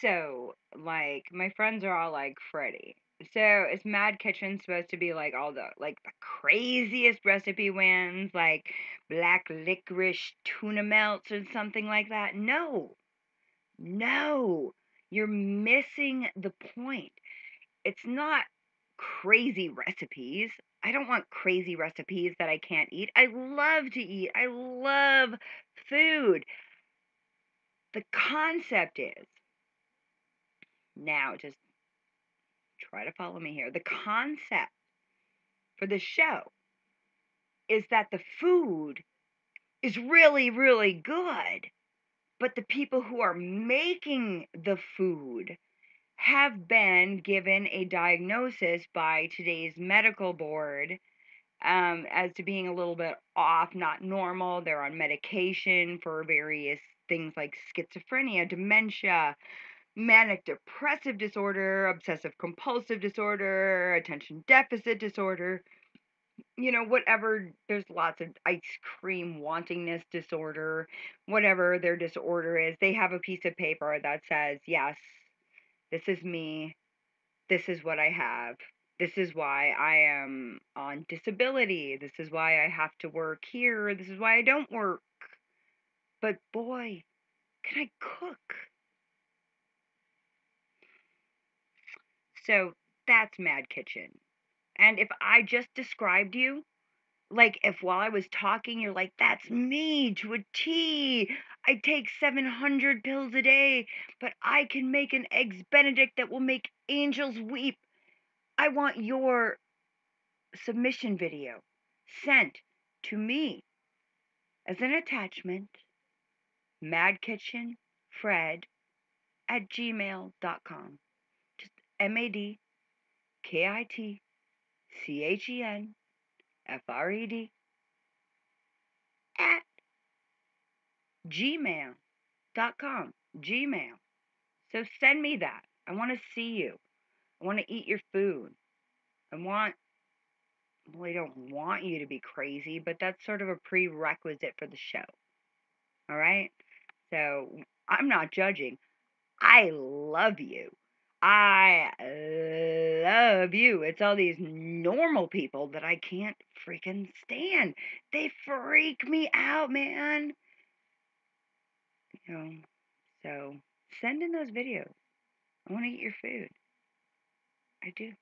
So, like, my friends are all like, Freddie. So, is Mad Kitchen supposed to be like all the craziest recipe wins, like black licorice tuna melts or something like that? No, no, you're missing the point. It's not crazy recipes. I don't want crazy recipes that I can't eat. I love to eat. I love food. The concept is now just try to follow me here. The concept for the show is that the food is really, really good, but the people who are making the food have been given a diagnosis by today's medical board as to being a little bit off, not normal. They're on medication for various things like schizophrenia, dementia, manic depressive disorder, obsessive compulsive disorder, attention deficit disorder, whatever. There's lots of ice cream wantingness disorder, whatever their disorder is. They have a piece of paper that says, yes, this is me. This is what I have. This is why I am on disability. This is why I have to work here. This is why I don't work. But boy, can I cook? So that's Mad Kitchen. And if I just described you, like if while I was talking, you're like, that's me to a T. I take 700 pills a day, but I can make an eggs Benedict that will make angels weep. I want your submission video sent to me as an attachment, madkitchenfred@gmail.com. Just MADKITCHENFRED at gmail.com. Gmail. So send me that. I want to see you. I want to eat your food. I want, well, I don't want you to be crazy, but that's sort of a prerequisite for the show. All right? So I'm not judging. I love you. I love you. It's all these normal people that I can't freaking stand. They freak me out, man. You know, so send in those videos. I want to eat your food. I do.